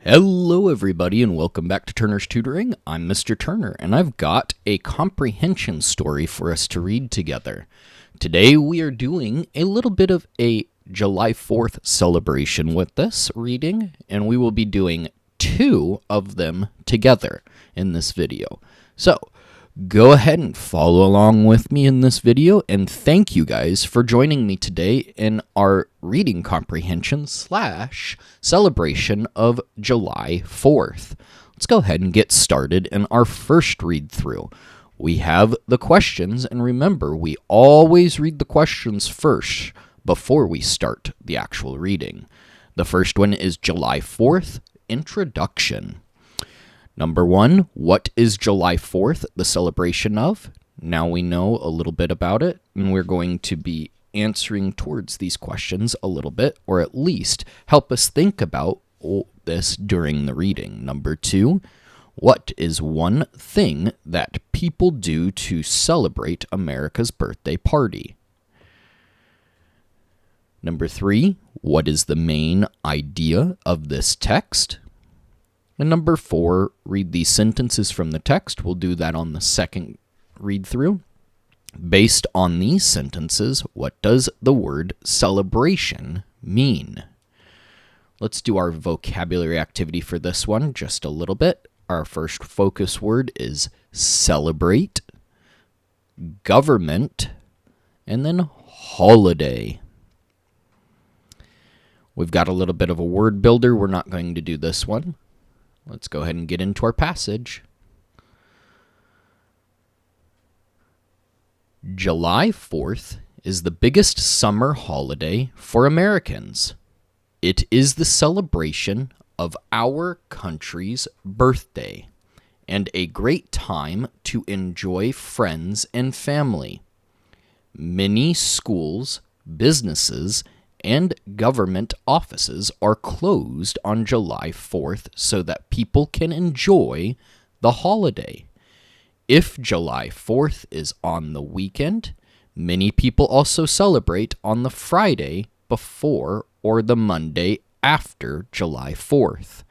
Hello everybody and welcome back to Turner's Tutoring. I'm Mr. Turner and I've got a comprehension story for us to read together. Today we are doing a little bit of a July 4th celebration with this reading, and we will be doing two of them together in this video. So go ahead and follow along with me in this video, and thank you guys for joining me today in our reading comprehension / celebration of July 4th. Let's go ahead and get started in our first read through. We have the questions, and remember, we always read the questions first before we start the actual reading. The first one is July 4th, Introduction. Number 1, what is July 4th the celebration of? Now we know a little bit about it, and we're going to be answering towards these questions a little bit, or at least help us think about this during the reading. Number 2, what is one thing that people do to celebrate America's birthday party? Number 3, what is the main idea of this text? And number 4, read these sentences from the text. We'll do that on the second read through. Based on these sentences, what does the word celebration mean? Let's do our vocabulary activity for this one just a little bit. Our first focus word is celebrate, government, and then holiday. We've got a little bit of a word builder. We're not going to do this one. Let's go ahead and get into our passage. July 4th is the biggest summer holiday for Americans. It is the celebration of our country's birthday and a great time to enjoy friends and family. Many schools, businesses, and government offices are closed on July 4th so that people can enjoy the holiday. If July 4th is on the weekend, many people also celebrate on the Friday before or the Monday after July 4th.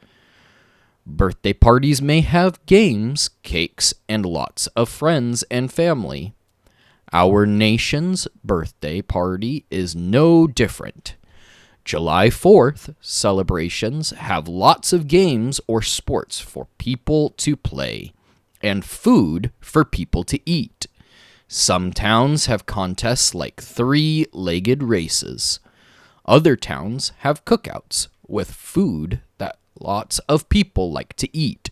Birthday parties may have games, cakes, and lots of friends and family. Our nation's birthday party is no different. July 4th celebrations have lots of games or sports for people to play, and food for people to eat. Some towns have contests like three-legged races. Other towns have cookouts with food that lots of people like to eat.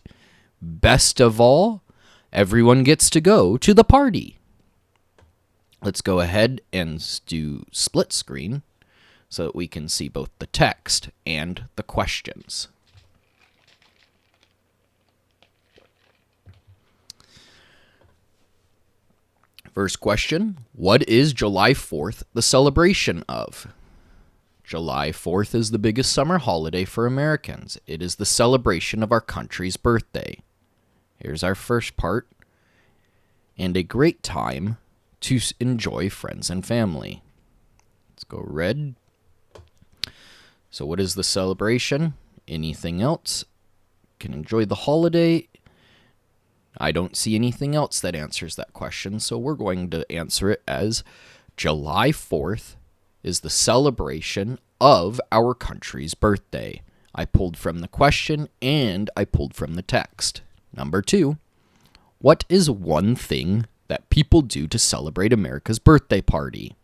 Best of all, everyone gets to go to the party. Let's go ahead and do split screen so that we can see both the text and the questions. First question, what is July 4th the celebration of? July 4th is the biggest summer holiday for Americans. It is the celebration of our country's birthday. Here's our first part. And a great time to enjoy friends and family. Let's go red. So what is the celebration? Anything else? Can enjoy the holiday. I don't see anything else that answers that question, so we're going to answer it as July 4th is the celebration of our country's birthday. I pulled from the question and I pulled from the text. Number 2, what is one thing that people do to celebrate America's birthday party?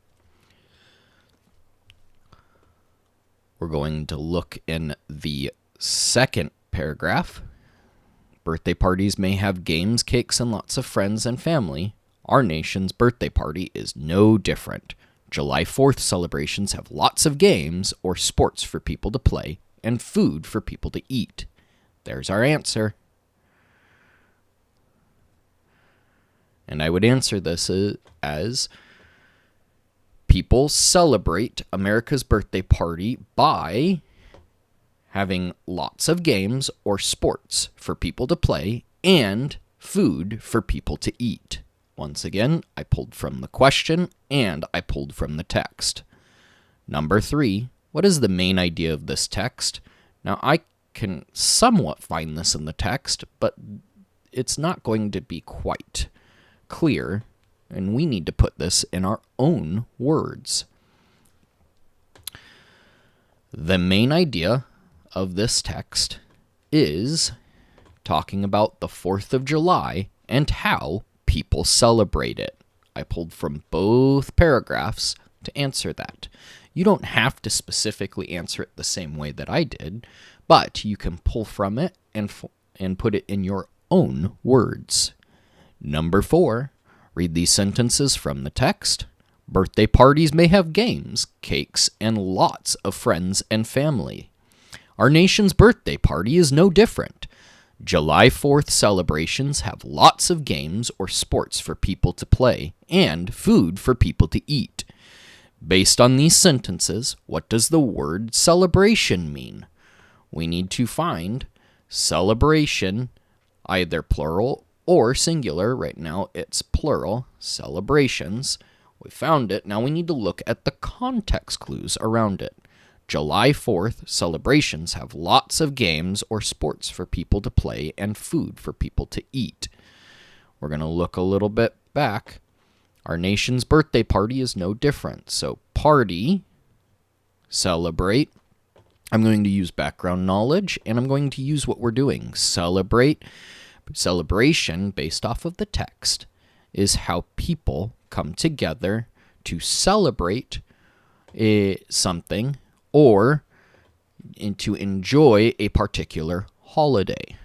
We're going to look in the second paragraph. Birthday parties may have games, cakes, and lots of friends and family. Our nation's birthday party is no different. July 4th celebrations have lots of games or sports for people to play and food for people to eat. There's our answer. And I would answer this as people celebrate America's birthday party by having lots of games or sports for people to play and food for people to eat. Once again, I pulled from the question and I pulled from the text. Number 3, what is the main idea of this text? Now, I can somewhat find this in the text, but it's not going to be quite clear, and we need to put this in our own words. The main idea of this text is talking about the 4th of July and how people celebrate it. I pulled from both paragraphs to answer that. You don't have to specifically answer it the same way that I did, but you can pull from it and put it in your own words. Number 4, read these sentences from the text. Birthday parties may have games, cakes, and lots of friends and family. Our nation's birthday party is no different. July 4th celebrations have lots of games or sports for people to play and food for people to eat. Based on these sentences, what does the word celebration mean? We need to find celebration, either plural or singular. Right now it's plural, celebrations. We found it. Now we need to look at the context clues around it. July 4th celebrations have lots of games or sports for people to play and food for people to eat. We're going to look a little bit back. Our nation's birthday party is no different. So party, celebrate. I'm going to use background knowledge, and I'm going to use what we're doing. Celebrate. Celebration, based off of the text, is how people come together to celebrate something or to enjoy a particular holiday.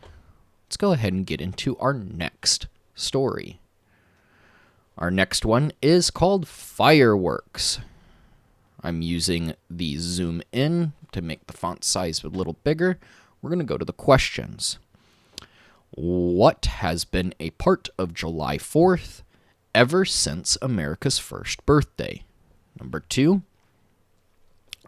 Let's go ahead and get into our next story. Our next one is called Fireworks. I'm using the zoom in to make the font size a little bigger. We're going to go to the questions. What has been a part of July 4th ever since America's first birthday? Number 2,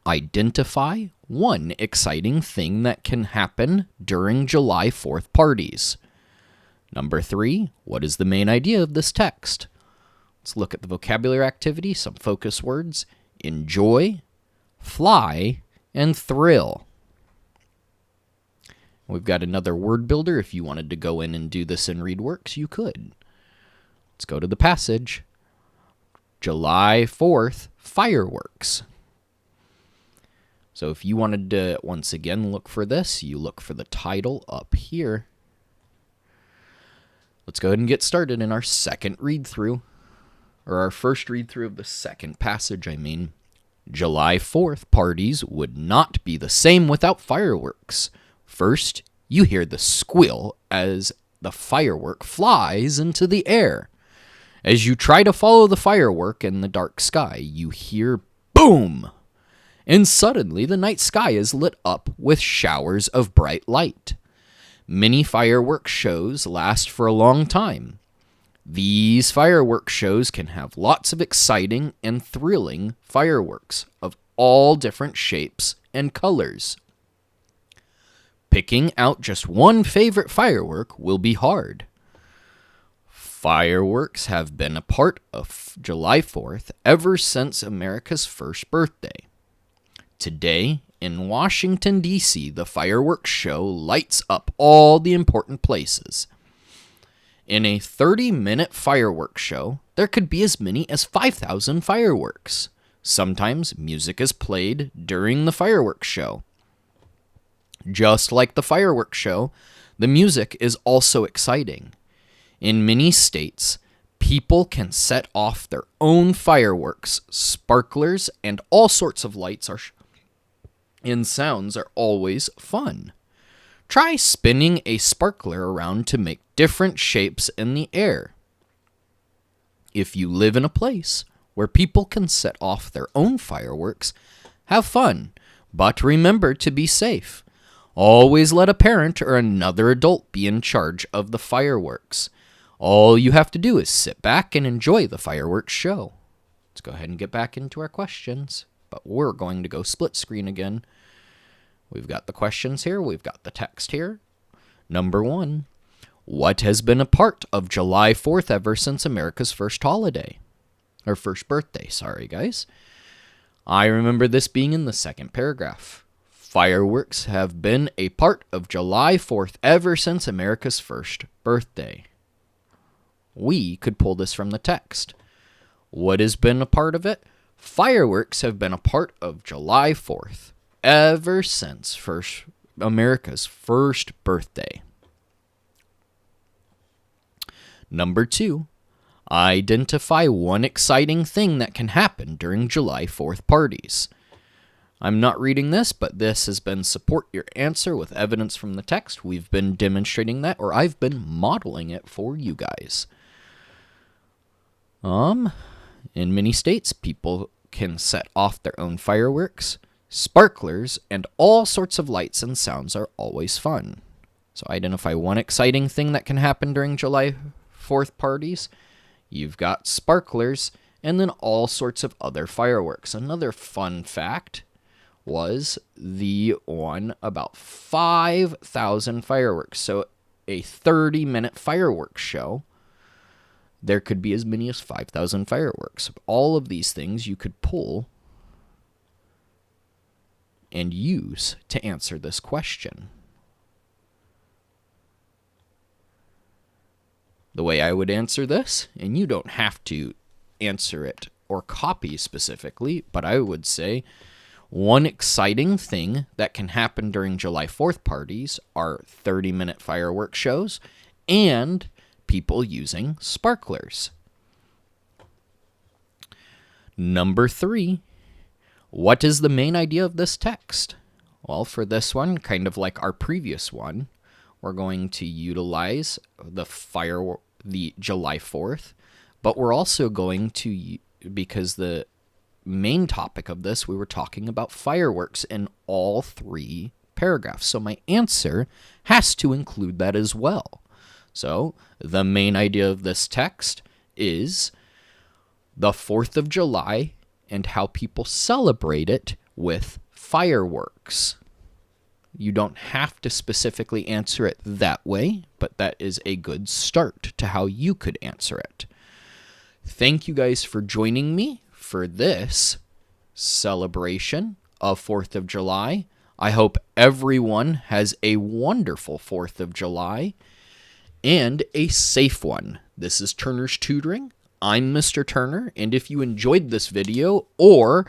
identify one exciting thing that can happen during July 4th parties. Number 3, what is the main idea of this text? Let's look at the vocabulary activity, some focus words: enjoy, fly, and thrill. We've got another word builder. If you wanted to go in and do this in ReadWorks, you could. Let's go to the passage. July 4th, fireworks. So if you wanted to, once again, look for this, you look for the title up here. Let's go ahead and get started in our second read-through, or our first read-through of the second passage, July 4th parties would not be the same without fireworks. First, you hear the squeal as the firework flies into the air. As you try to follow the firework in the dark sky, you hear boom! And suddenly the night sky is lit up with showers of bright light. Many fireworks shows last for a long time. These fireworks shows can have lots of exciting and thrilling fireworks of all different shapes and colors. Picking out just one favorite firework will be hard. Fireworks have been a part of July 4th ever since America's first birthday. Today, in Washington, D.C., the fireworks show lights up all the important places. In a 30-minute fireworks show, there could be as many as 5,000 fireworks. Sometimes music is played during the fireworks show. Just like the fireworks show, the music is also exciting. In many states, people can set off their own fireworks, sparklers, and all sorts of lights and sounds are always fun. Try spinning a sparkler around to make different shapes in the air. If you live in a place where people can set off their own fireworks, have fun, but remember to be safe. Always let a parent or another adult be in charge of the fireworks. All you have to do is sit back and enjoy the fireworks show. Let's go ahead and get back into our questions, but we're going to go split screen again. We've got the questions here. We've got the text here. Number 1, what has been a part of July 4th ever since America's first holiday? Or first birthday, sorry guys. I remember this being in the second paragraph. Fireworks have been a part of July 4th ever since America's first birthday. We could pull this from the text. What has been a part of it? Fireworks have been a part of July 4th ever since America's first birthday. Number 2, identify one exciting thing that can happen during July 4th parties. I'm not reading this, but this has been support your answer with evidence from the text. We've been demonstrating that, or I've been modeling it for you guys. In many states, people can set off their own fireworks. Sparklers and all sorts of lights and sounds are always fun. So identify one exciting thing that can happen during July 4th parties. You've got sparklers and then all sorts of other fireworks. Another fun fact was the one about 5,000 fireworks. So a 30-minute fireworks show, there could be as many as 5,000 fireworks. All of these things you could pull and use to answer this question. The way I would answer this, and you don't have to answer it or copy specifically, but I would say one exciting thing that can happen during July 4th parties are 30-minute fireworks shows and people using sparklers. Number 3, what is the main idea of this text? Well, for this one, kind of like our previous one, we're going to utilize the July 4th, but we're also going to, because the main topic of this, we were talking about fireworks in all 3 paragraphs. So my answer has to include that as well. So the main idea of this text is the 4th of July and how people celebrate it with fireworks. You don't have to specifically answer it that way, but that is a good start to how you could answer it. Thank you guys for joining me for this celebration of 4th of July. I hope everyone has a wonderful 4th of July and a safe one. This is Turner's Tutoring. I'm Mr. Turner, and if you enjoyed this video or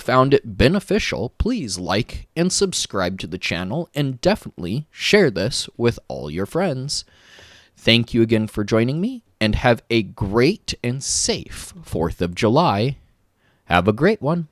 found it beneficial, please like and subscribe to the channel and definitely share this with all your friends. Thank you again for joining me, and have a great and safe 4th of July. Have a great one.